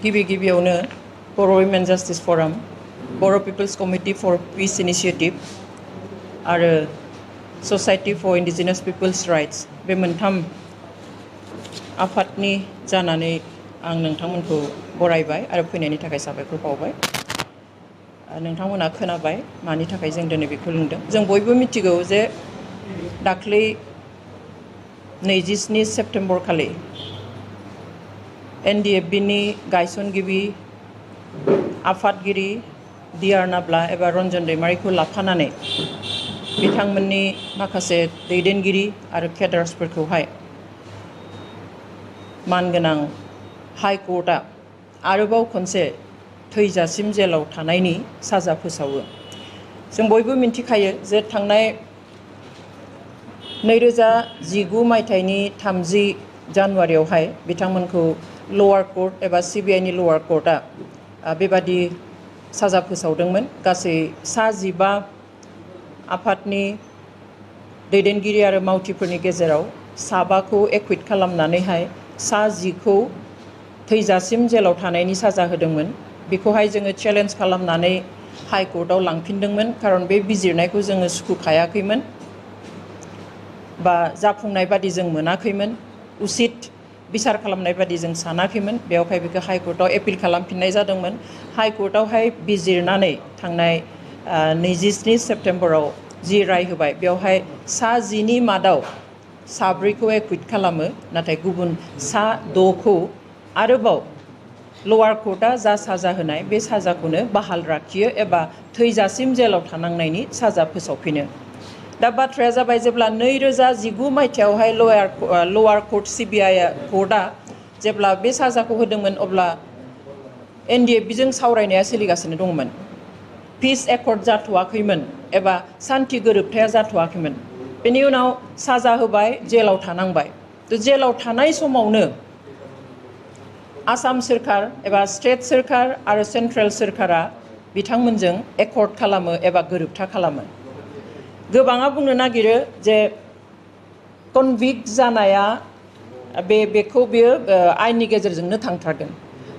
गिबियावनो Boro Women Justice Forum, Boro People's Committee for Peace Initiative आरो Society for Indigenous People's Rights बे मोनथाम आफादनि जानानै आं नोंथांमोनखौ बरायबाय आरो फैनायनि थाखाय साबायखर बावबाय। नोंथांमोना खोनाबाय मानि थाखाय जों दिनै बेखौ लिंदों। जों बयबो मिथिगौ जे दाख्लै 27 सेप्तेम्बर खालि NDFB नि गायसनगिरि आफादगिरि दियार नाब्ला एबा रन्जन दैमारिखौ लाफानानै बिथांमोननि माखासे दैदेनगिरि आरो केडार्सफोरखौहाय मानगोनां हाई कर्टआ आरोबाव खनसे थैजासिम जेलाव थानायनि साजा फोसावो। जों बयबो मिन्थिखायो जे थांनाय 2019 मायथाइनि 30 जानुवारियावहाय बिथांमोनखौ लवार कर्ट एबा CBI नि लवार कर्टआ बेबादि साजा फोसावदोंमोन। गासै 15 आफादनि दैदेनगिरि आरो मावथिफोरनि गेजेराव 7खौ एक्विट खालामनानैहाय 10खौ थैजासिम जेलाव थानायनि साजा होदोंमोन। बेखौहाय जोङो चेलेन्ज खालामनानै हाई कर्टआव लांफिनदोंमोन खारन बे बिजिरनायखौ जोङो सुखुखायाखैमोन बा जाफुंनाय बादि जों मोनाखैमोन, उचित बिसार खालामनाय बादि जों सानाखैमोन। बेवहाय बेखौ हाई कर्टआव एपिल खालामफिननाय जादोंमोन। हाई कर्टआवहाय बिजिरनानै थांनाय 27 सेप्तेम्बराव जि राय होबाय बेवहाय 10नि मादाव 9खौ एक्विट खालामो, नाथाय गुबुन 6खौ आरोबाव लवार कर्टआ जा साजा होनाय बे साजाखौनो बहाल लाखियो एबा थैजासिम जेलाव थानांनायनि साजा फोसावफिनो। दा बाथ्राया जाबाय जेब्ला 2019 मायथाइयावहाय लवार कर्ट CBI कर्टआ जेब्ला बे साजाखौ होदोंमोन अब्ला NDFB जों सावरायनाया सोलिगासिनो दंमोन। पिस एकर्ड जाथ'वाखैमोन एबा सान्थि गोरोबथाया जाथ'वाखैमोन। बेनि उनाव साजा होबाय, जेलाव थानांबाय। जेलाव थानाय समावनो आसाम सोरखार एबा स्टेट सोरखार आरो सेन्ट्रेल सोरखारा बिथांमोनजों एकर्ड खालामो एबा गोरोबथा खालामो। गोबाङा बुंनो नागिरो जे कनभिक्ट जानाया बेखौ बियो आयेननि गेजेरजोंनो थांथारगोन।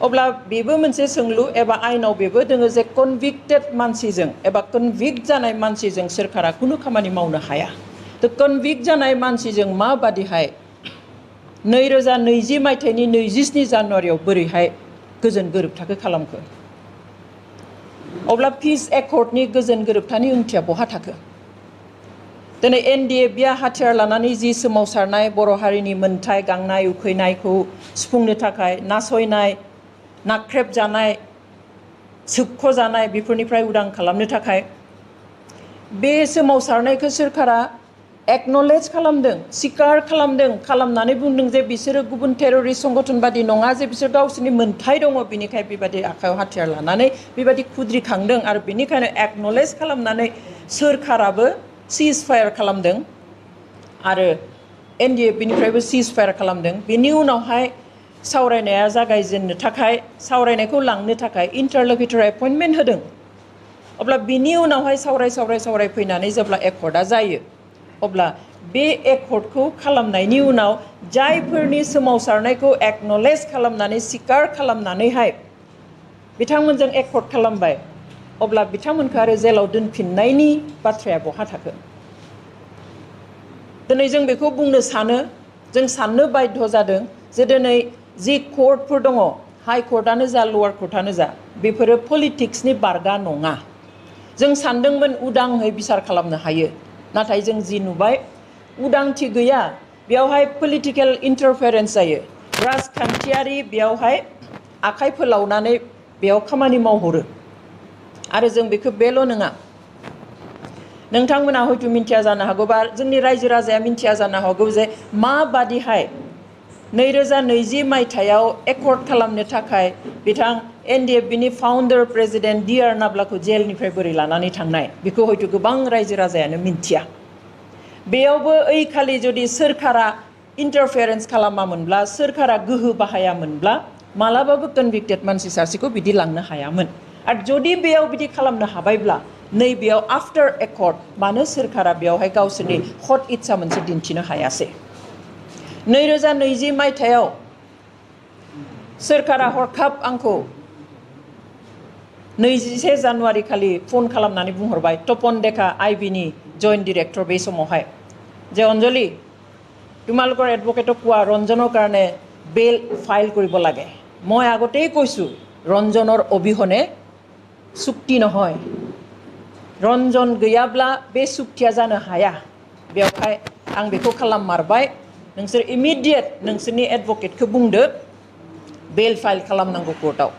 अब्ला बेबो मोनसे सोंलु एबा आयेनाव बेबो दोङो जे कनभिक्टेड मानसिजों एबा कनभिक्ट जानाय मानसिजों सोरखारा खुनु खामानि मावनो हाया। कनभिक्ट जानाय मानसिजों माबादिहाय 2020 मायथाइनि 27 जानुवारियाव बोरैहाय गोजोन गोरोबथाखौ खालामखो? अब्ला पिस एकर्डनि गोजोन गोरोबथानि ओंथिया बहा थाखो? दिनै NDFBआ हाथियार लानानै जि सोमावसारनाय बर' हारिनि मोनथाय गांनाय उखैनायखौ सुफुंनो थाखाय नासयनाय, नाख्रेबजानाय, सोबख'जानाय बेफोरनिफ्राय उदां खालामनो थाखाय बे सोमावसारनायखौ सोरखारा एक्न'लेज खालामदों, स्वीकार खालामदों, खालामनानै बुंदों जे बिसोरो गुबुन टेररिस्ट संगठन बादि नङा, जे बिसोर गावसोरनि मोनथाय दङ, बिनिखाय बेबादि आखायाव हाथियार लानानै बेबादि खुद्रिखांदों आरो बेनिखायनो एक्न'लेज खालामनानै सोरखाराबो सिज फायार खालामदों आरो NDFBनिफ्रायबो सिज फायार खालामदों। बेनि उनावहाय सावरायनाया जागायजेननो थाखाय, सावरायनायखौ लांनो थाखाय इन्टारल'किटर एपइन्टमेन्ट होदों। अब्ला बिनि उनावहाय सावराय फैनानै जेब्ला एकर्डआ जायो अब्ला बे एकर्डखौ खालामनायनि उनाव जायफोरनि सोमावसारनायखौ एक्न'लेज खालामनानै स्वीकार खालामनानैहाय बिथांमोनजों एकर्ड खालामबाय, अब्ला बिथांमोनखौ आरो जेलाव दोनफिननायनि बाथ्राया बहा थाखो? दिनै जों बेखौ बुंनो सानो, जों साननो बाध्य जादों जे दिनै जि कर्टफोर दङ, हाई कर्टआनो जा लवार कर्टआनो जा, बेफोरो पलिटिक्सनि बारगा नङा। जों सानदोंमोन उदाङै बिसार खालामनो हायो, नाथाय जों जि नुबाय उदांथि गैया। बेयावहाय पलिटिकेल इन्टारफेरेन्स जायो, राजखान्थियारि बेयावहाय आखाइ फोलावनानै बेयाव खामानि मावहरो। आरो जों बेखौ बेल' नङा, नोंथांमोना हयथ' मिन्थिया जानो हागौ बा जोंनि रायजो राजाया मिन्थिया जानो हागौ जे माबादिहाय 2020 मायथाइयाव एकर्ड खालामनो थाखाय बिथां NDFBनि फाउन्डार प्रेसिडेन्ट दियार नाब्लाखौ जेलनिफ्राय बोरै लानानै थांनाय, बेखौ हयथ' गोबां रायजो राजायानो मिन्थिया। बेयावबो ओइखालि जुदि सोरखारा इन्टारफेरेन्स खालामामोनब्ला, सोरखारा गोहो बाहायामोनब्ला मालाबाबो कनभिक्टेड मानसि सासेखौ बिदि लांनो हायामोन। आरो जुदि बेयाव बिदि खालामनो हाबायब्ला नैबेयाव आफ्टार एकर्ड मानो सोरखारा बेयावहाय गावसोरनि हट इच्छा मोनसे दिन्थिनो हायासै? 2020 मायथाइयाव सोरखारा हरखाब आंखौ 21 जानुवारि खालि फन खालामनानै बुंहरबाय तपन डेका आईबी नि जइन्ट डिरेक्टर बे समावहाय जे अंजलि তোমালোকৰ এডভকেটক কোৱা ৰঞ্জনৰ কাৰণে বেল ফাইল কৰিব লাগে মই আগতেই কৈছো ৰঞ্জনৰ অবিহনে চুক্তি নহয় रंजन गैयाब्ला बे सुक्तिया जानो हाया बेवहाय आं बेखौ खालाममारबाय नोंसोर इमिडिएट नोंसोरनि एडभकेटखौ बुंदो बेल फाइल खालामनांगौ कोर्टआव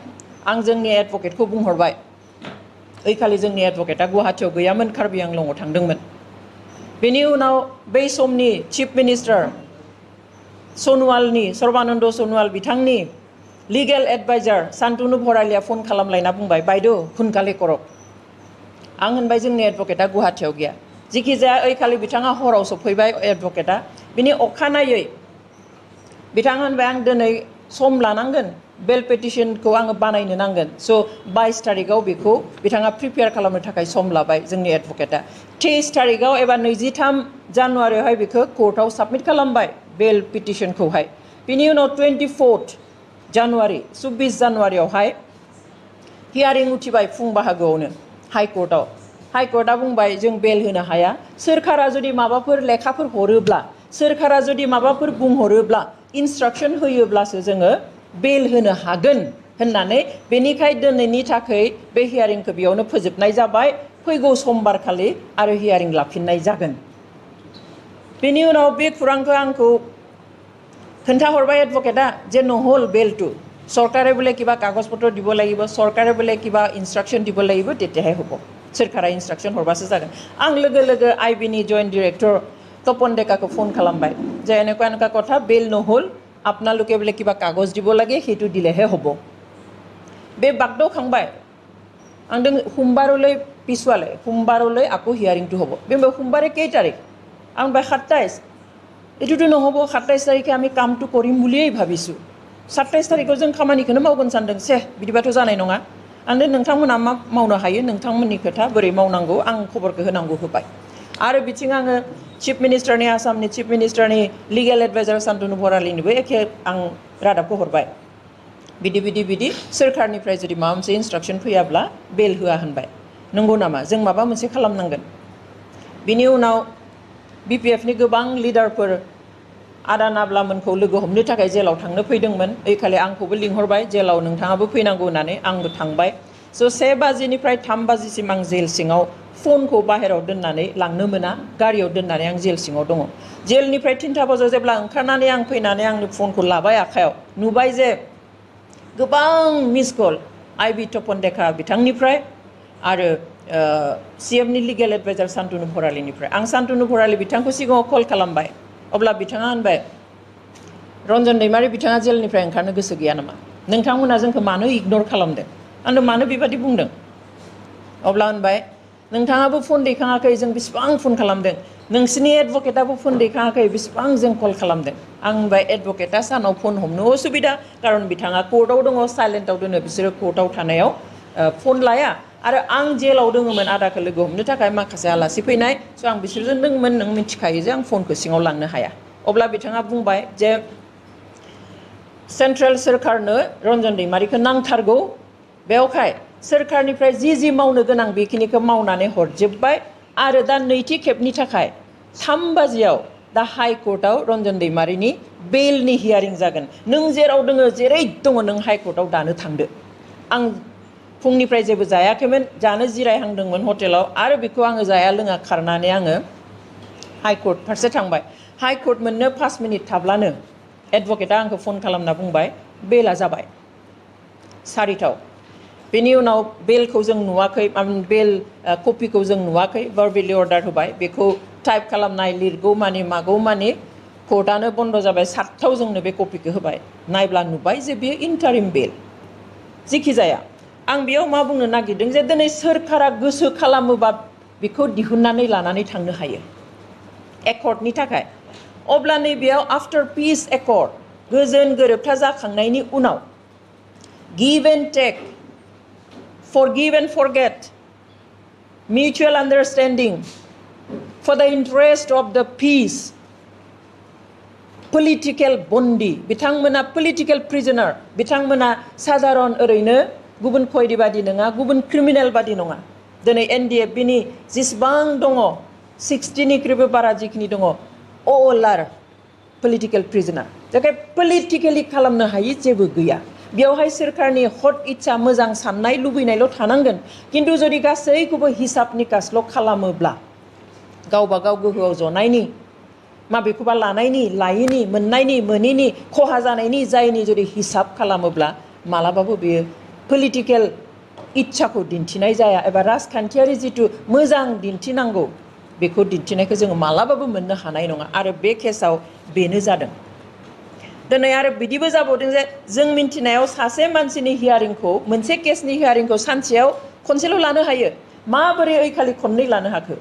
आं जोंनि एडभकेटखौ बुंहरबाय ओइखालि जोंनि एडभकेटआ गुवाहाटीयाव गैयामोन कार्बि आंलंआव थांदोंमोन बेनि उनाव बै समनि चीफ मिनिस्टार सनवालनि सर्बानन्द सनवाल बिथांनि लिगेल एडभाइजार शान्तनु भरालिया फन खालामलायना बुंबाय बायद' हुनकाले करक आं होनबाय जोंनि एडभकेटआ गुवाहाटीयाव गैया जिखि जाया ओइखालि बिथाङा हराव सफैबाय एडभकेटआ बिनि अखानायै बिथाङा होनबाय आं दिनै सम लानांगोन बेल पेटिशनखौ आङो बानायनो नांगोन स' 22 तारिखआव बेखौ बिथाङा प्रिपेयार खालामनो थाखाय सम लाबाय जोंनि एडभकेटआ 23 तारिखआव एबा 23 जानुवारियावहाय बेखौ कोर्टआव साबमिट खालामबाय बेल पिटिशनखौहाय बिनि उनाव 24 जानुवारि 24 जानुवारियावहाय हियारिं उथिबाय फुं बाहागोआवनो हाइकोर्टआ बुंबाय जों बेल होनो हाया सोरखारा जुदि माबाफोर लेखाफोर हरोब्ला सोरखारा जुदि माबाफोर बुंहरोब्ला इन्सट्राक्शन होयोब्लासो जोङो बेल होनो हागोन होननानै बेनिखाय दिनैनि थाखाय बे हियारिंखौ बेयावनो फोजोबनाय जाबाय फैगौ समबार खालि आरो हियारिं लाफिननाय जागोन बेनि उनाव बे खुरांखौ आंखौ खोन्थाहरबाय एडभकेटआ जे নহ'ल बेलটো सरकारे बोले किबा कागज पत्र দিব লাগিব सरकारे बोले किबा इन्सट्राक्शन দিব লাগিব তেতিয়াহে হ'ব सोरखारा इन्सट्राक्शन हरबासो जागोन आं लोगो लोगो आईबी नि जइन्ट डिरेक्टर तपन डेकाखौ फन खालामबाय जे এনেকুৱা এনেকুৱা কথা बेल নহ'ल আপোনালোকে बोले किबा कागज দিব লাগে हेतु दिलेहे হ'ব बे बागदावखांबाय आं सोमबारলৈ पिसुवाले सोमबारলৈ आको हियारिंটো হ'ব बे सोमबारे केই तारिख आं 27 एटुটো নহ'ব 27 तारिखे আমি কামটো কৰিম বুলিয়েই ভাবিছো 27 तारिखआव जों खामानिखौनो मावगोन सानदों से बिदिबाथ' जानाय नङा आंनो नोंथांमोना मा मावनो हायो नोंथांमोननि खोथा बोरै मावनांगौ आं खबरखौ होनांगौ होबाय आरो बिथिं आङो चीफ मिनिस्टारनि आसामनि चीफ मिनिस्टारनि लिगेल एडभाइजार शान्तनु भरालिनोबो एखे आं रादाबखौ हरबाय बिदि सोरखारनिफ्राय जुदि माबा मोनसे इन्सट्राक्शन फैयाब्ला बेल होआ होनबाय नंगौ नामा जों माबा मोनसे खालामनांगोन बिनि उनाव बीपीएफनि गोबां लिडारफोर आदा नाब्लामोनखौ लोगो हमनो थाखाय जेलाव थांनो फैदोंमोन ओइखालि आंखौबो लिंहरबाय जेलाव नोंथाङाबो फैनांगौ होननानै आंबो थांबाय स' 1 बाजिनिफ्राय 3 बाजिसिम आं जेल सिङाव फनखौ बाहेराव दोननानै लांनो मोना गारियाव दोननानै आं जेल सिङाव दङ जेलनिफ्राय 3 बाजियाव जेब्ला ओंखारनानै आं फैनानै आंनि फनखौ लाबाय आखायाव नुबाय जे गोबां मिस कल आईबी तपन डेका बिथांनिफ्राय आरो सीएमनि लिगेल एडभाइजार शान्तनु भरालिनिफ्राय आं शान्तनु भरालि बिथांखौ सिगाङाव कल खालामबाय अब्ला बिथाङा होनबाय रन्जन दैमारि बिथाङा जेलनिफ्राय ओंखारनो गोसो गैया नामा नोंथांमोना जोंखौ मानो इगनर खालामदों आंनो मानो बेबादि बुंदों अब्ला होनबाय नोंथाङाबो फन दैखाङाखै जों बेसेबां फन खालामदों नोंसिनि एडभकेटआबो फन दैखाङाखै बेसेबां जों कल खालामदों आं होनबाय एडभकेटआ सानाव फन हमनो असुबिदा खारन बिथाङा कोर्टआव दङ साइलेन्टआव दोनो बिसोरो कोर्टआव थानायाव फन लाया आरो आं जेलाव दङमोन आदाखौ लोगो हमनो थाखाय माखासे आलासि फैनाय स' आं बिसोरजों दङमोन नों मिथिखायो जे आं फनखौ सिङाव लांनो हाया अब्ला बिथाङा बुंबाय जे सेन्ट्रेल सोरखारनो रन्जन दैमारिखौ नांथारगौ बेवहाय सोरखारनिफ्राय जि मावनो गोनां बेखिनिखौ मावनानै हरजोबबाय आरो दा नैथि खेबनि थाखाय 3 बाजियाव दा हाइकोर्टआव रन्जन दैमारिनि बेलनि हियारिं जागोन नों जेराव दङ जेरै दङ नों हाइकोर्टआव दानो थांदो आं फुंनिफ्राय जेबो जायाखैमोन जानो जिरायहांदोंमोन हटेलाव आरो बेखौ आङो जाया लोङा खारनानै आङो हाइकोर्ट फारसे थांबाय हाइकोर्ट मोननो 5 मिनिट थाब्लानो एडभकेटआ आंखौ फन खालामना बुंबाय बेला जाबाय 4टाव बेनि उनाव बेलखौ जों नुवाखै बेल कपिखौ जों नुवाखै भार्बेलि अर्डार होबाय बेखौ टाइप खालामनाय लिरगौ मानि मागौ मानि कोर्टआनो बन्द जाबाय 7टाव जोंनो बे कपिखौ होबाय नायब्ला नुबाय जे बेयो इन्टारिम बेल जिखि जाया आं बेयाव मा बुंनो नागिरदों जे दिनै सोरखारा गोसो खालामोबा बेखौ दिहुननानै लानानै थांनो हायो एकर्डनि थाखाय अब्ला नैबेयाव आफ्टार पिस एकर्ड गोजोन गोरोबथा जाखांनायनि उनाव give and tech forgive and forget mutual understanding for the interest of the peace political बन्दी बिथांमोना पलिटिकेल प्रिजनार बिथांमोना साधारन ओरैनो गुबुन खयदी बादि नङा गुबुन क्रिमिनेल बादि नङा दिनै NDFB-नि जेसेबां दङ 60निख्रुइबो बारा जिखिनि दङ अल आर पलिटिकेल प्रिजनार जायखि पलिटिकेलि खालामनो हायि जेबो गैया बेवहाय सोरखारनि हट इच्छा मोजां साननाय लुबैनायल' थानांगोन किन्तु जुदि गासैखौबो हिसाब निकासल' खालामोब्ला गावबा गाव गोहोआव जनायनि माबेखौबा लानायनि लायिनि मोननायनि मोनिनि खहा जानायनि जायनि जुदि हिसाब खालामोब्ला मालाबाबो बेयो पलिटिकेल इच्छाखौ दिन्थिनाय जाया एबा राजखान्थियारि जिथु मोजां दिन्थिनांगौ बेखौ दिन्थिनायखौ जोङो मालाबाबो मोननो हानाय नङा आरो बे केसाव बेनो जादों दिनै आरो बिदिबो जाबावदों जे जों मिन्थिनायाव सासे मानसिनि हियारिंखौ मोनसे केसनि हियारिंखौ सानसेयाव खनसेल' लानो हायो माबोरै ओइखालि खननै लानो हाखो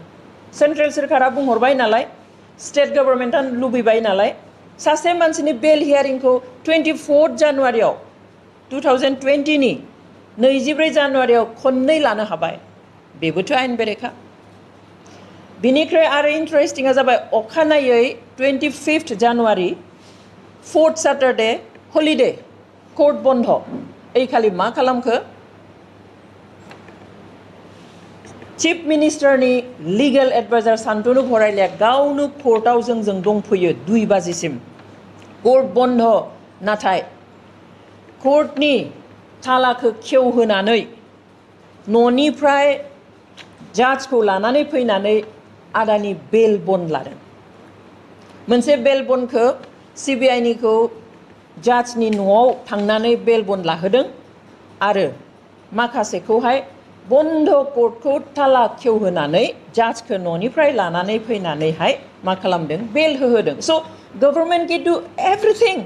सेन्ट्रेल सोरखारा बुंहरबाय नालाय स्टेट गभर्नमेन्टआ लुबैबाय नालाय सासे मानसिनि बेल हियारिंखौ 24 जानुवारियाव 2020नि 24 जानुवारियाव खननै लानो हाबाय बेबोथ' आयेन बेरेखा बिनिख्रुइ आरो इन्टारेस्टिंआ जाबाय अखानायै 25 January 4th Saturday holiday court बन्द ओइखालि मा खालामखो चिफ मिनिस्टारनि लिगेल एडभाइजार सान्तनु भराइलिया गावनो कोर्टआव जोंजों दंफैयो 2 बाजिसिम कोर्ट बन्द नाथाय कोर्टनि तालाखौ खेवहोनानै न'निफ्राय जाजखौ लानानै फैनानै आदानि बेल बन्द लादों मोनसे बेल बन्दखौ CBI-निखौ जाजनि न'आव थांनानै बेल बन्द लाहोदों आरो माखासेखौहाय बन्द कोर्टखौ ताला खेवहोनानै जाजखौ न'निफ्राय लानानै फैनानैहाय मा खालामदों बेल होहोदों स' government can do everything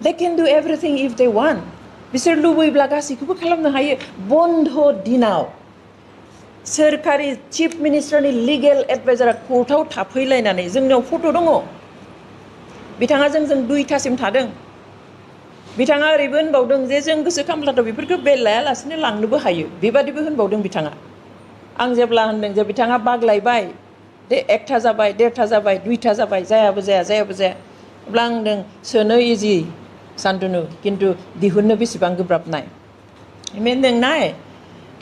they can do everything if they want बिसोर लुबैब्ला गासैखौबो खालामनो हायो बन्द दिनाव सोरखारि चिफ मिनिस्टारनि लिगेल एडभाइजारा कोर्टआव थाफैलायनानै जोंनियाव फट' दङ बिथाङा जोंजों 2टासिम थादों बिथाङा ओरैबो होनबावदों जे जों गोसो खालामब्लाथ' बेफोरखौ बेल लायालासिनो लांनोबो हायो बेबादिबो होनबावदों बिथाङा आं जेब्ला होनदों जे बिथाङा बाग्लायबाय दे 1था जाबाय 1.5था जाबाय 2था जाबाय जायाबो जाया अब्ला आं होनदों सोनो इजि सान्तनु किन्तु दिहुननो बेसेबां गोब्राब नाय होनदों नाय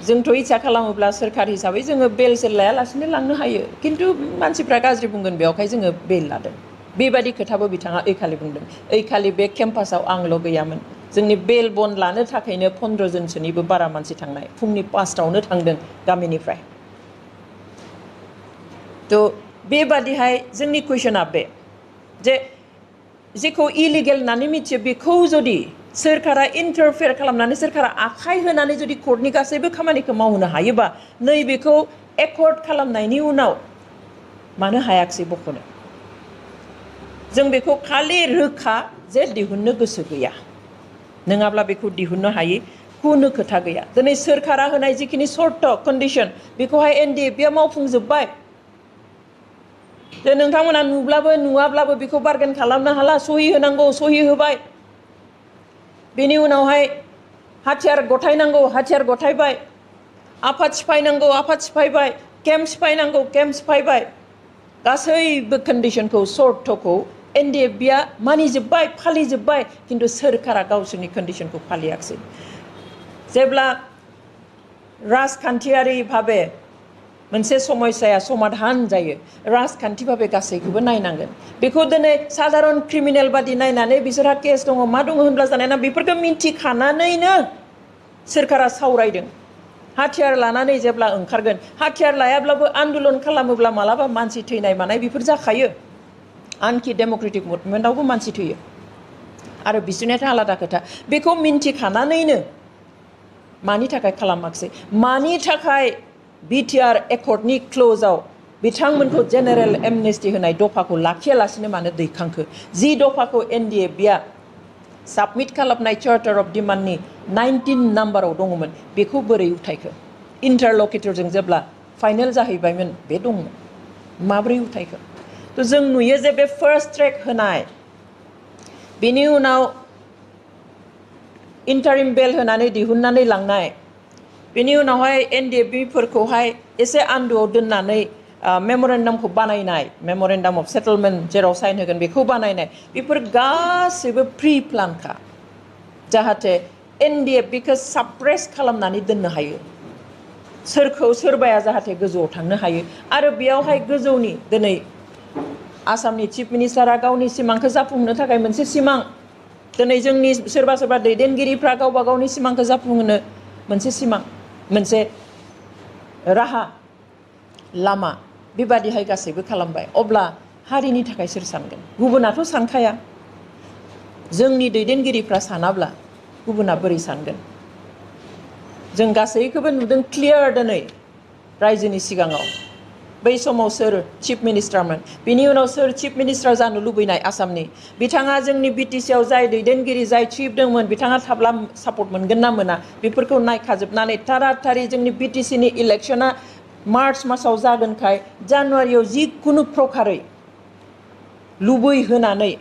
जोंथ' इच्छा खालामोब्ला सोरखार हिसाबै जोङो बेल सेल लायालासिनो लांनो हायो किन्तु मानसिफ्रा गाज्रि बुंगोन बेवहाय जोङो बेल लादों बेबादि खोथाबो बिथाङा ओइखालि बुंदों ओइखालि बे केम्पासाव आंल' गैयामोन जोंनि बेल बन्द लानो थाखायनो 15 जनसोनिबो बारा मानसि थांनाय फुंनि 5टायावनो थांदों गामिनिफ्राय थ' बेबादिहाय जोंनि कुइसना बे जे जेखौ इलिगेल होननानै मिथियो बेखौ जुदि सोरखारा इन्टारफेयार खालामनानै सोरखारा आखाइ होनानै जुदि कोर्टनि गासैबो खामानिखौ मावनो हायोबा नैबेखौ एकर्ड खालामनायनि उनाव मानो हायाखसै बख'नो जों बेखौ खालि रोखा जे दिहुननो गोसो गैया नङाब्ला बेखौ दिहुननो हायि खुनु खोथा गैया दिनै सोरखारा होनाय जिखिनि सर्त कन्डिशन बेखौहाय NDFB-आ मावफुंजोब्बाय जे नोंथांमोना नुब्लाबो नुवाब्लाबो बेखौ बार्गेन खालामनो हाला सहि होनांगौ सहि होबाय बेनि उनावहाय हाथियार गथायनांगौ हाथियार गथायबाय आफाद सिफायनांगौ आफाद सिफायबाय केम्प सिफायनांगौ केम्प सिफायबाय गासैबो कन्डिशनखौ सर्तखौ NDFB-आ मानिजोब्बाय फालिजोब्बाय किन्तु सोरखारा गावसोरनि कन्डिशनखौ फालियाखसै जेब्ला राजखान्थियारि भाबे मोनसे समस्याया समाधान जायो राजखान्थि भाबे गासैखौबो नायनांगोन बेखौ दिनै साधारन क्रिमिनेल बादि नायनानै बिसोरहा केस दङ मा दङ होनब्ला जानाय ना बेफोरखौ मिन्थिखानानैनो सोरखारा सावरायदों हाथियार लानानै जेब्ला ओंखारगोन हाथियार लायाब्लाबो आन्दोलन खालामोब्ला मालाबा मानसि थैनाय मानाय बेफोर जाखायो आनकि डेम'क्रेटिक मुभमेन्टआवबो मानसि थैयो आरो बिसोरनियाथ' आलादा खोथा बेखौ मिन्थिखानानैनो मानि थाखाय खालामाखसै मानि थाखाय BTR एकर्डनि क्ल'जआव बिथांमोनखौ जेनेरेल एमनेस्टि होनाय दफाखौ लाखियालासिनो मानो दैखांखो जि दफाखौ NDFB-आ साबमिट खालामनाय चार्टार अफ डिमान्डनि 19 नाम्बाराव दङमोन बेखौ बोरै उथायखो इन्टारलकिटरजों जेब्ला फाइनेल जाहैबायमोन बे दंमोन माब्रै उथायखो थ' जों नुयो जे बे फार्स्ट ट्रेक होनाय बेनि उनाव इन्टारिम बेल होनानै दिहुननानै लांनाय बेनि उनावहाय NDFB-फोरखौहाय एसे आन्दोआव दोननानै मेम'रेन्डामखौ बानायनाय मेम'रेन्डाम अफ सेटलमेन्ट जेराव साइन होगोन बेखौ बानायनाय बेफोर गासैबो प्रि प्लानखा जाहाथे एनडिएफ बेखौ साप्रेस खालामनानै दोननो हायो सोरखौ सोरबाया जाहाथे गोजौआव थांनो हायो आरो बेयावहाय गोजौनि दिनै आसामनि चिफ मिनिस्टारा गावनि सिमांखौ जाफुंहोनो थाखाय मोनसे सिमां दिनै जोंनि सोरबा सोरबा दैदेनगिरिफ्रा गावबा गावनि सिमांखौ जाफुंहोनो मोनसे सिमां मोनसे राहा लामा बेबादिहाय गासैबो खालामबाय अब्ला हारिनि थाखाय सोर सानगोन गुबुनाथ' सानखाया जोंनि दैदेनगिरिफ्रा सानाब्ला गुबुना बोरै सानगोन जों गासैखौबो नुदों क्लियार दिनै रायजोनि सिगाङाव बै समाव सोर चिफ मिनिस्टारमोन बिनि उनाव सोर चिफ मिनिस्टार जानो लुबैनाय आसामनि बिथाङा जोंनि बिटिसिआव जाय दैदेनगिरि जाय चिफ दंमोन बिथाङा थाब्ला सापर्ट मोनगोन ना मोना बेफोरखौ नायखाजोबनानै थाराथारि जोंनि बिटिसिनि इलेक्शना मार्च मासाव जागोनखाय जानुवारियाव जिखुनु प्रकारै लुबैहोनानै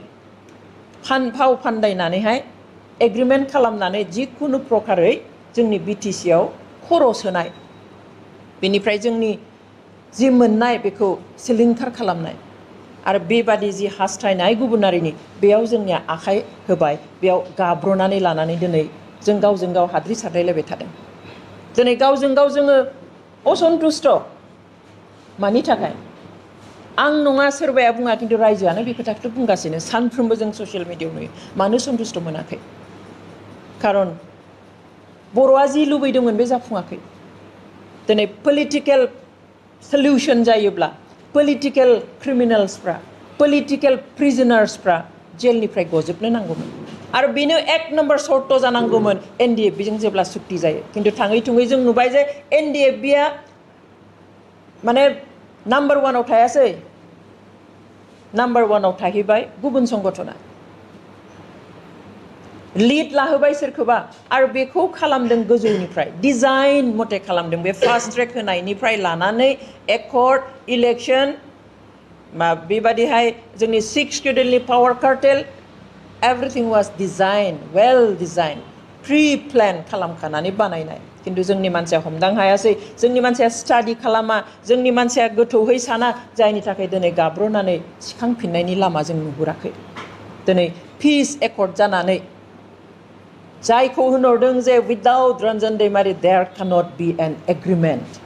फाव फान्दायनानैहाय एग्रिमेन्ट खालामनानै जिखुनु प्रकारै जोंनि बिटिसिआव खर' सोनाय बेनिफ्राय जोंनि जि मोननाय बेखौ सिलिंखार खालामनाय आरो बेबादि जि हास्थायनाय गुबुनारिनि बेयाव जोंनिया आखाइ होबाय बेयाव गाब्रनानै लानानै दिनै जों गावजों गाव हाद्रि सारलायलायबाय थादों दिनै गावजों गाव जोङो असन्तुष्ट मानि थाखाय आं नङा सोरबाया बुङा खिन्थु रायजोआनो बे खोथाखौ बुंगासिनो सानफ्रोमबो जों ससियेल मिडियायाव नुयो मानो सन्तुष्ट मोनाखै खारन बर'आ जि लुबैदोंमोन बे जाफुङाखै दिनै पलिटिकेल सल्युशन जायोब्ला पलिटिकेल क्रिमिनेल्सफ्रा पलिटिकेल प्रिजनार्सफ्रा जेलनिफ्राय गजोबनो नांगौमोन आरो बेनो एक नम्बर सर्त जानांगौमोन एनडिएफबिजों जेब्ला सुक्ति जायो खिन्थु थाङै थुङै जों नुबाय जे एनडिएफबिया माने नाम्बार वानाव थायासै नाम्बार वानाव थाहैबाय गुबुन संगठना लिड लाहोबाय सोरखौबा आरो बेखौ खालामदों गोजौनिफ्राय डिजाइन मथे खालामदों बे फास्ट ट्रेक होनायनिफ्राय लानानै एकर्ड इलेक्शन बेबादिहाय जोंनि 6 शेड्युलनि power cartel everything was design well design pre plan खालामखानानै बानायनाय खिन्थु जोंनि मानसिया हमदां हायासै जोंनि मानसिया स्टाडि खालामा जोंनि मानसिया गोथौहै साना जायनि थाखाय दिनै गाब्रनानै सिखांफिननायनि लामा जों नुहुराखै दिनै पिस एकर्ड जानानै जायखौ होनहरदों जे विदाउट रन्जन दैमारि there cannot be an agreement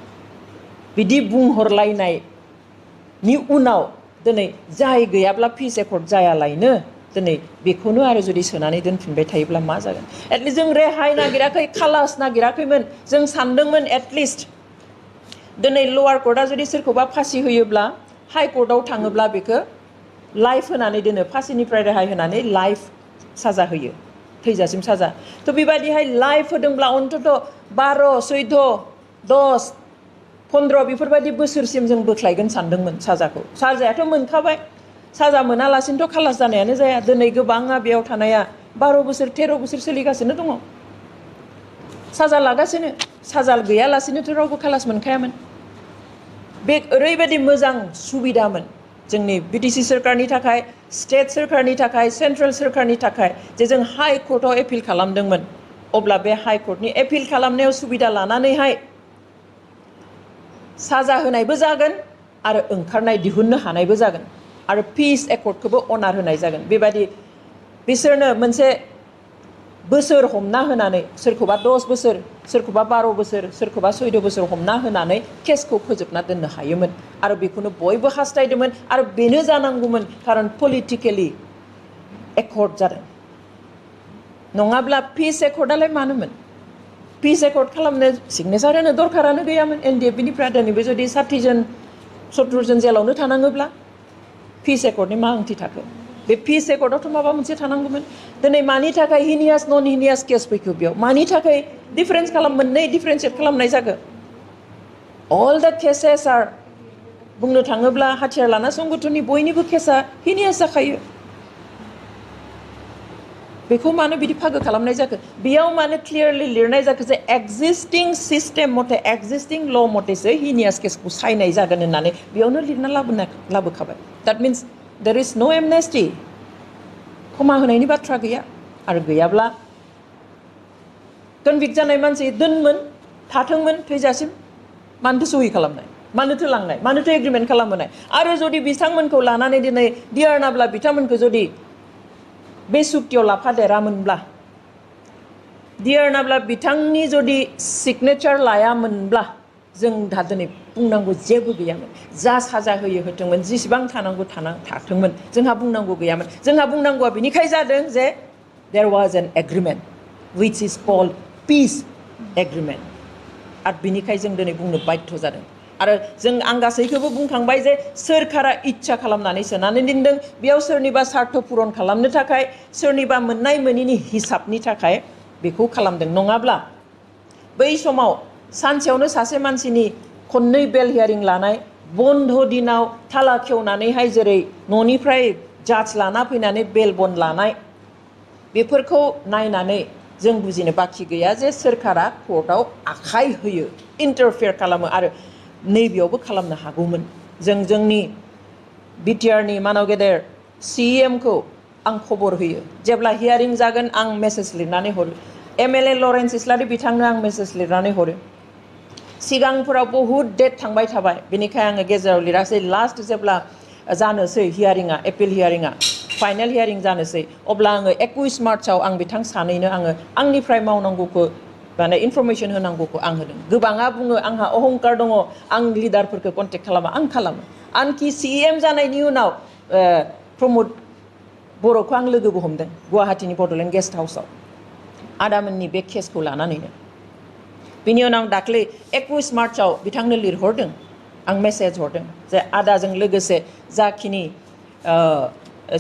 बिदि बुंहरलायनायनि उनाव दिनै जाय गैयाब्ला पिस एकर्ड जायालायनो दिनै बेखौनो आरो जुदि सोनानै दोनफिनबाय थायोब्ला मा जागोन एटलिस्ट जों रेहाय नागिराखै खालास नागिराखैमोन जों सानदोंमोन एटलिस्ट दिनै लवार कर्टआ जुदि सोरखौबा फासि होयोब्ला हाई कर्टआव थाङोब्ला बेखौ लाइफ होनानै दोनो फासिनिफ्राय रेहाय होनानै लाइफ साजा होयो थैजासिम साजा थ' बेबायदिहाय लाइफ होदोंब्ला अन्तत 12, 14, 10, 15 बेफोरबायदि बोसोरसिम जों बोख्लायगोन सानदोंमोन साजाखौ साजायाथ' मोनखाबाय साजा मोनालासिनोथ' खालास जानायानो जाया दिनै गोबाङा बेयाव थानाया 12 बोसोर 13 बोसोर सोलिगासिनो दङ साजा लागासिनो साजा गैयालासिनोथ' रावबो खालास मोनखायामोन बे ओरैबायदि मोजां सुबिदामोन जोंनि बिटिसि सोरखारनि थाखाय स्टेट सोरखारनि थाखाय सेन्ट्रेल सोरखारनि थाखाय जे जों हाई कर्टआव एपिल खालामदोंमोन अब्ला बे हाई कर्टनि एपिल खालामनायाव सुबिदा लानानैहाय साजा होनायबो जागोन आरो ओंखारनाय दिहुननो हानायबो जागोन आरो पिस एकर्डखौबो अनार होनाय जागोन बेबायदि बिसोरनो मोनसे बोसोर हमना होनानै सोरखौबा 10 बोसोर सोरखौबा 12 बोसोर सोरखौबा 14 बोसोर हमना होनानै केसखौ फोजोबना दोननो हायोमोन आरो बेखौनो बयबो हास्थायदोंमोन आरो बेनो जानांगौमोन खारन पलिटिकेलि एकर्ड जादों नङाब्ला पिस एकर्डआलाय मानोमोन पिस एकर्ड खालामनो सिगनेचार होनो दरखारानो गैयामोन एनडिएफबिनिफ्राय दिनैबो जुदि 60 जन 70 जन जेलावनो थानाङोब्ला पिस एकर्डनि मा ओंथि थाखो बे पिस एकर्डआवथ' माबा मोनसे थानांगौमोन दिनै मानि थाखाय हिनियास नन हिनियास केस फैखो बेयाव मानि थाखाय डिफारेन्स मोननै डिफारेन्सियेट खालामनाय जागो अल द केसेस आर बुंनो थाङोब्ला हाथियार लाना संगठननि बयनिबो केसा हिनियास जाखायो बेखौ मानो बिदि फागो खालामनाय जाखो बेयाव मानो क्लियारलि लिरनाय जाखो जे एक्जिस्टिं सिस्टेम मथे एक्जिस्टिं ल मथेसो हिनियास केसखौ सायनाय जागोन होननानै बेयावनो लिरना लाबोखाबाय दैट मिन्स देयर इज नो एमनेस्टि क्षमा होनायनि बाथ्रा गैया आरो गैयाब्ला कनभिक्ट जानाय मानसि दोनमोन थाथोंमोन थैजासिम मानोथो सहि खालामनाय मानोथो लांनाय मानोथो एग्रिमेन्ट खालामहोनाय आरो जुदि बिथांमोनखौ लानानै दिनै दियारनाब्ला बिथांमोनखौ जुदि बे सुक्तियाव लाफादेरामोनब्ला दियारनाब्ला बिथांनि जुदि सिगनेचार लायामोनब्ला जों दा दिनै बुंनांगौ जेबो गैयामोन जा साजा होयो होथोंमोन जेसेबां थानांगौ थाथोंमोन जोंहा बुंनांगौ गैयामोन जोंहा बुंनांगौआ बिनिखाय जादों जे there was an agreement which is called peace agreement आरो बिनिखाय जों दिनै बुंनो बाध्य जादों आरो जों आं गासैखौबो बुंखांबाय जे सोरखारा इच्छा खालामनानै सोनानै दोनदों बेयाव सोरनिबा सार्थ पुरन खालामनो थाखाय सोरनिबा मोननाय मोनिनि हिसाबनि थाखाय बेखौ खालामदों नङाब्ला बै समाव सानसेयावनो सासे मानसिनि खननै बेल हियारिं लानाय बन्द दिनाव थाला खेवनानैहाय जेरै न'निफ्राय जाज लाना फैनानै बेल बन्द लानाय बेफोरखौ नायनानै जों बुजिनो बाखि गैया जे सोरखारा कर्टआव आखाइ होयो इन्टारफेयार खालामो आरो नैबेयावबो खालामनो हागौमोन जों जोंनि बिटिआरनि मानाव गेदेर सिएमखौ आं खबर होयो जेब्ला हियारिं जागोन आं मेसेज लिरनानै हरो एमएलए लरेन्स इस्लारि बिथांनो आं मेसेज लिरनानै हरो सिगांफोराव बहुद डेट थांबाय थाबाय बेनिखाय आङो गेजेराव लिरासै लास्ट जेब्ला जानोसै हियारिंआ एपिल हियारिंआ फाइनेल हियारिं जानोसै अब्ला आङो 21 मार्चआव आं बिथां सानैनो आङो आंनिफ्राय मावनांगौखौ माने इनफरमेसन होनांगौखौ आं होदों गोबाङा बुङो आंहा अहंकार दङ आं लिडारफोरखौ कन्टेक्ट खालामा आं खालामो आनखि सिएम जानायनि उनाव प्रमद बर'खौ आं लोगोबो हमदों गुवाहाटीनि बडलेण्ड गेस्ट हाउसआव आदामोननि बे केसखौ लानानैनो बिनि उनाव दाख्लै 21 मार्चआव बिथांनो लिरहरदों आं मेसेज हरदों जे आदाजों लोगोसे जाखिनि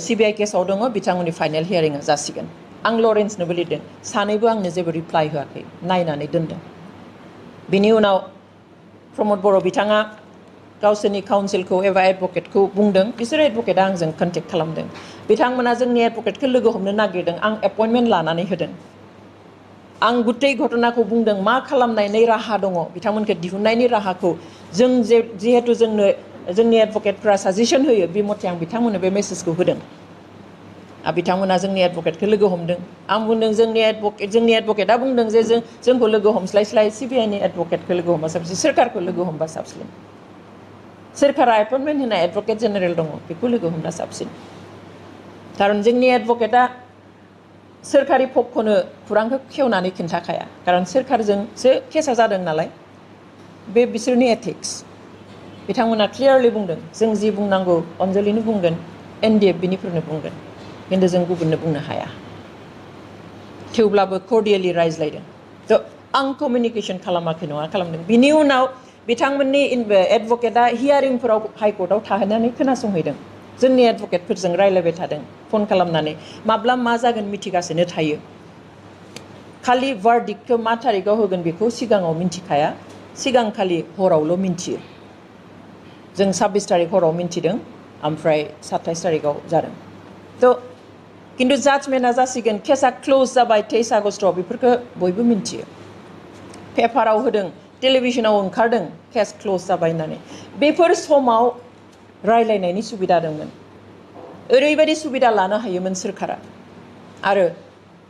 सिबिआइ केसाव दङ बिथांमोननि फाइनेल हियारिंआ जासिगोन आं लरेन्सनोबो लिरदों सानैबो आंनो जेबो रिप्लाइ होआखै नायनानै दोनदों बिनि उनाव प्रमद बर' बिथाङा गावसोरनि काउन्सिलखौ एबा एडभकेटखौ बुंदों बिसोरो एडभकेटआ आंजों कन्टेक्ट खालामदों बिथांमोना जोंनि एडभकेटखौ लोगो हमनो नागिरदों आं एपइन्टमेन्ट लानानै होदों आं गुतै घटनाखौ बुंदों मा खालामनायनि राहा दङ बिथांमोनखौ दिहुननायनि राहाखौ जों जिहेतु जोंनो जोंनि एडभकेटफ्रा साजेसन होयो बे मथे आं बिथांमोननो बे मेसेजखौ होदों बिथांमोना जोंनि एडभकेटखौ लोगो हमदों आं बुंदों जोंनि एडभकेटआ बुंदों जे जोंखौ लोगो हमस्लायस्लाय सिबिआइनि एडभकेटखौ लोगो हमबा साबसिन सोरखारखौ लोगो हमबा साबसिन सोरखारा एपइन्टमेन्ट होनाय एडभकेट जेनेरेल दङ बेखौ लोगो हमबा साबसिन खारन जोंनि एडभकेटआ सोरखारि पक्षनो खौरांखौ खेवनानै खिन्थाखाया खारन सोरखारजोंसो केसा जादों नालाय बे बिसोरनि एथिक्स बिथांमोना क्लियारलि बुंदों जों जि बुंनांगौ अनजलिनो बुंगोन एनडिएफ बिनिफोरनो बुंगोन खिन्थु जों गुबुननो बुंनो हाया थेवब्लाबो कर्डियेलि रायज्लायदों थ' आं कमिउनिकेसन खालामाखै नङा खालामदों बिनि उनाव बिथांमोननि एडभकेटआ हियारिंफोराव हाइकर्टआव थाहैनानै खोनासंहैदों जोंनि एडभकेटफोरजों रायज्लायबाय थादों फन खालामनानै माब्ला मा जागोन मिथिगासिनो थायो खालि भार्डिक्टखौ मा थारिखआव होगोन बेखौ सिगाङाव मिन्थिखाया सिगांखालि हरावल' मिन्थियो जों 26 तारिख हराव मिन्थिदों ओमफ्राय 27 तारिखआव जादों थ' खिन्थु जाजमेन्टआ जासिगोन केसा क्लोज जाबाय 23 आगस्टआव बेफोरखौ बयबो मिन्थियो पेपाराव होदों टेलिभिजनाव ओंखारदों केस क्लोज जाबाय होननानै बेफोर समाव रायलायनायनि सुबिदा दंमोन ओरैबायदि सुबिदा लानो हायोमोन सोरखारा आरो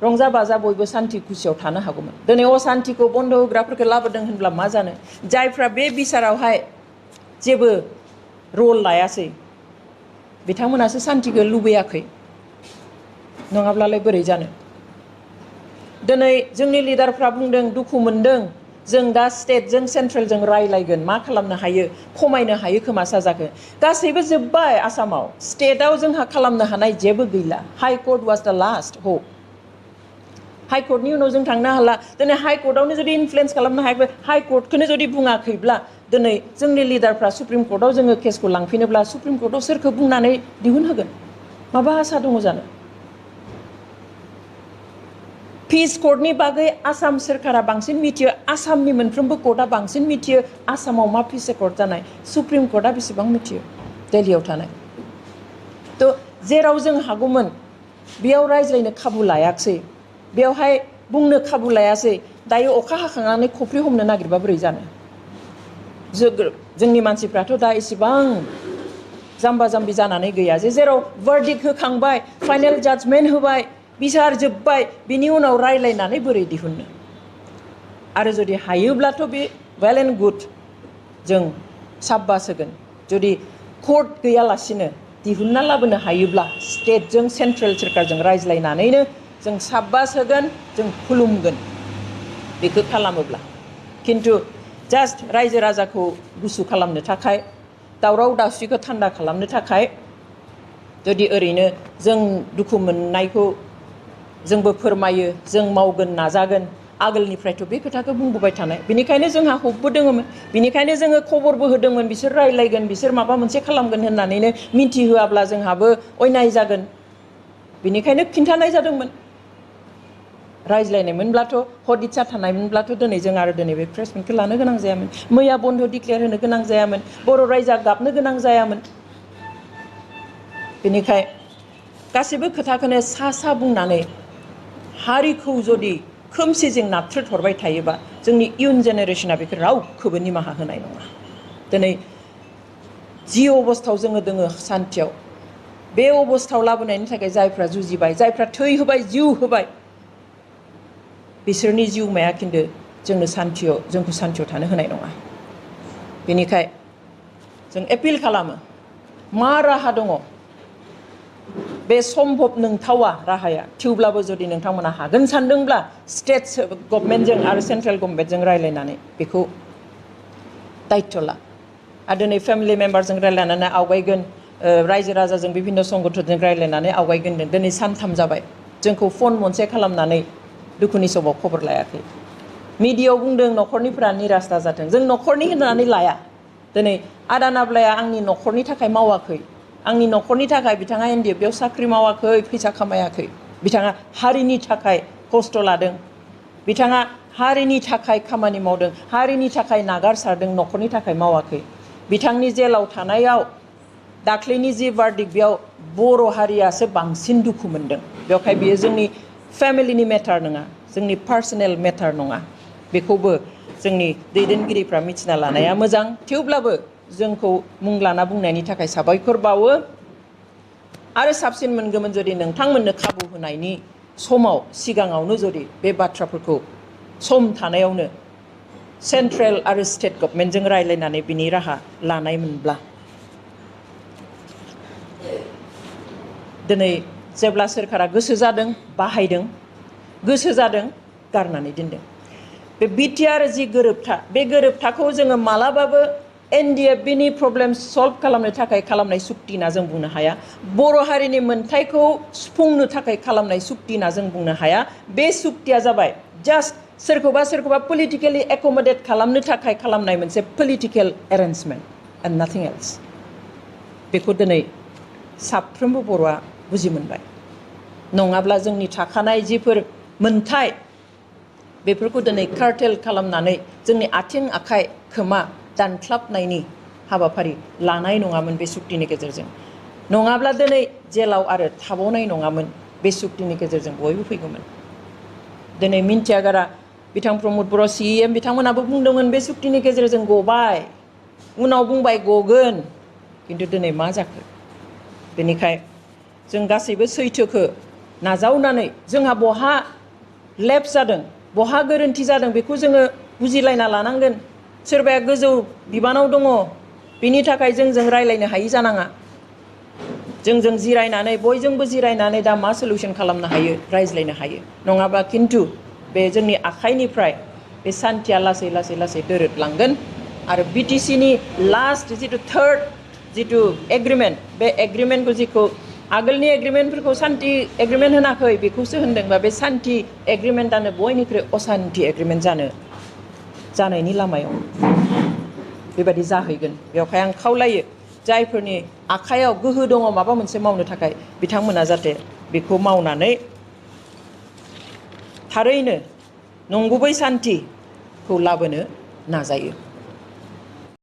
रंजा बाजा बयबो सान्थि खुसियाव थानो हागौमोन दिनै असान्थिखौ बन्द होग्राफोरखौ लाबोदों होनब्ला मा जानो जायफ्रा बे बिसारावहाय जेबो रल लायासै बिथांमोनासो सान्थिखौ लुबैयाखै नङाब्लालाय बोरै जानो दिनै जोंनि लिडारफ्रा बुंदों दुखु मोनदों जों दा स्टेटजों सेन्ट्रेलजों रायलायगोन मा खालामनो हायो खमायनो हायो खोमा साजाखौ गासैबो जोब्बाय आसामाव स्टेटआव जोंहा खालामनो हानाय जेबो गैला हाइ कर्ट वाज द लास्ट होप हाइ कर्टनि उनाव जों थांनो हाला दिनै हाइ कर्टआवनो जुदि इनफ्लुयेन्स खालामनो हायाखै हाइ कर्टखौनो जुदि बुङाखैब्ला दिनै जोंनि लिडारफ्रा सुप्रिम कर्टआव जोङो केसखौ लांफिनोब्ला सुप्रिम कर्टआव सोरखौ बुंनानै दिहुनहोगोन माबा आसा दङ जानो पिस कर्टनि बागै आसाम सोरखारा बांसिन मिथियो आसामनि मोनफ्रोमबो कर्टआ बांसिन मिथियो आसामाव मा पिस कर्ट जानाय सुप्रिम कर्टआ बेसेबां मिथियो दिल्लीयाव थानाय थ' जेराव जों हागौमोन बेयाव रायज्लायनो खाबु लायाखसै बेवहाय बुंनो खाबु लायासै दायो अखा हाखांनानै खफ्रि हमनो नागिरबा बोरै जानो जोंनि मानसिफ्राथ' दा इसेबां जाम्बा जाम्बि जानानै गैया जे जेराव भार्डिक्ट होखांबाय फाइनेल जाजमेन्ट होबाय बिसार जोब्बाय बिनि उनाव रायलायनानै बोरै दिहुननो आरो जुदि हायोब्लाथ' बे वेल एन्ड गुड जों साबबास होगोन जुदि कर्ट गैयालासिनो दिहुनना लाबोनो हायोब्ला स्टेटजों सेन्ट्रेल सोरखारजों रायज्लायनानैनो जों साबबास होगोन जों खुलुमगोन बेखौ खालामोब्ला खिन्थु जास्ट रायजो राजाखौ गुसु खालामनो थाखाय दावराव दावसिखौ थान्दा खालामनो थाखाय जुदि ओरैनो जों दुखु मोननायखौ जोंबो फोरमायो जों मावगोन नाजागोन आगोलनिफ्रायथ' बे खोथाखौ बुंबोबाय थानाय बेनिखायनो जोंहा हपबो दङमोन बेनिखायनो जोङो खबरबो होदोंमोन बिसोर रायलायगोन बिसोर माबा मोनसे खालामगोन होननानैनो मिन्थिहोआब्ला जोंहाबो अयनाय जागोन बेनिखायनो खिन्थानाय जादोंमोन रायज्लायनायमोनब्लाथ' हदिसा थानायमोनब्लाथ' दिनै जों आरो दिनै बे प्रेस मिटखौ लानो गोनां जायामोन मैया बन्द डिक्लेयार होनो गोनां जायामोन बर' रायजोआ गाबनो गोनां जायामोन बेनिखाय गासैबो खोथाखौनो सा बुंनानै हारिखौ जुदि खोमसिजों नाथ्रोद हरबाय थायोबा जोंनि इयुन जेनेरेशना बेखौ रावखौबो निमाहा होनाय नङा दिनै जि अबस्थायाव जोङो दोङो सान्थियाव बे अबस्थायाव लाबोनायनि थाखाय जायफ्रा जुजिबाय जायफ्रा थै होबाय जिउ होबाय बिसोरनि जिउमाया खिन्थु जोंनो जोंखौ सान्थियाव थानो होनाय नङा बेनिखाय जों एपिल खालामो मा राहा दङ बे सम्भब नंथावा राहाया थेवब्लाबो जुदि नोंथांमोना हागोन सानदोंब्ला स्टेट गभर्नमेन्टजों आरो सेन्ट्रेल गभर्नमेन्टजों रायलायनानै बेखौ दायित्व ला आरो दिनै फेमिलि मेम्बारजों रायलायनानै आवगायगोन रायजो राजाजों बिभिन्न संगठनजों रायलायनानै आवगायगोन दिनै सानथाम जाबाय जोंखौ फन मोनसे खालामनानै दुखुनि समाव खबर लायाखै मिडियायाव बुंदों न'खरनिफोरा निराश दाजाथों जों न'खरनि होननानै लाया दिनै आदा नाब्लाया आंनि न'खरनि थाखाय मावाखै आंनि न'खरनि थाखाय बिथाङा NDFB साख्रि मावाखै फैसा खामायाखै बिथाङा हारिनि थाखाय खस्थ' लादों बिथाङा हारिनि थाखाय खामानि मावदों हारिनि थाखाय नागारसारदों न'खरनि थाखाय मावाखै बिथांनि जेलाव थानायाव दाख्लैनि जि बार्डिक्ट बेयाव बर' हारियासो बांसिन दुखु मोनदों बेवहाय बियो जोंनि फेमिलिनि मेटार नङा जोंनि पार्सनेल मेटार नङा बेखौबो जोंनि दैदेनगिरिफ्रा मिथिना लानाया मोजां थेवब्लाबो जोंखौ मुं लाना बुंनायनि थाखाय साबायखर बावो आरो साबसिन मोनगौमोन जुदि नोंथांमोननो खाबु होनायनि समाव सिगाङावनो जुदि बे बाथ्राफोरखौ सम थानायावनो सेन्ट्रेल आरो स्टेट गभर्नमेन्टजों रायलायनानै बिनि राहा लानायमोनब्ला दिनै जेब्ला सोरखारा गोसो जादों बाहायदों गोसो जादों गारनानै दोनदों बे बिटिआर जि गोरोबथा बे गोरोबथाखौ जोङो मालाबाबो NDFBनि प्रब्लेम सल्भ खालामनो थाखाय खालामनाय सुक्ति होनना जों बुंनो हाया बर' हारिनि मोन्थायखौ सुफुंनो थाखाय खालामनाय सुक्ति होनना जों बुंनो हाया बे सुक्तिया जाबाय जास्ट सोरखौबा पलिटिकेलि एकमडेट खालामनो थाखाय खालामनाय मोनसे पलिटिकेल एरेन्जमेन्ट एन्ड नाथिं एल्स बेखौ दिनै साफ्रोमबो बर'आ बुजि मोनबाय नङाब्ला जोंनि थाखानाय जिफोर मोन्थाय बेफोरखौ दिनै कार्टेल खालामनानै जोंनि आथिं आखाइ खोमा दानख्लाबनायनि हाबाफारि लानाय नङामोन बे सुक्तिनि गेजेरजों नङाब्ला दिनै जेलाव आरो थाबावनाय नङामोन बे सुक्तिनि गेजेरजों बयबो फैगौमोन दिनै मिन्थिया गारा बिथां प्रमद बर' CEM बिथांमोनाबो बुंदोंमोन बे सुक्तिनि गेजेरजों गबाय उनाव बुंबाय गगोन खिन्थु दिनै मा जाखो बेनिखाय जों गासैबो सैथोखौ नाजावनानै जोंहा बहा लेप्स जादों बहा गोरोन्थि जादों बेखौ जोङो बुजिलायना लानांगोन सोरबाया गोजौ बिबानाव दङ बिनि थाखाय जोंजों रायलायनो हायि जानाङा जोंजों जिरायनानै बयजोंबो जिरायनानै दा मा सल्युसन खालामनो हायो रायज्लायनो हायो नङाबा खिन्थु बे जोंनि आखाइनिफ्राय बे सान्थिया लासै लासै लासै दोरोदलांगोन आरो BTCनि लास्ट जिथु थार्ड जिथु एग्रिमेन्ट बे एग्रिमेन्टखौ जिखौ आगोलनि एग्रिमेन्टफोरखौ सान्थि एग्रिमेन्ट होनाखै बेखौसो होनदोंबा बे सान्थि एग्रिमेन्टआनो बयनिख्रुइ असान्थि एग्रिमेन्ट जानायनि लामायाव बेबायदि जाहैगोन बेवहाय आं खावलायो जायफोरनि आखायाव गोहो दङ माबा मोनसे मावनो थाखाय बिथांमोना जाहाथे बेखौ मावनानै थारैनो नंगुबै सान्थिखौ लाबोनो नाजायो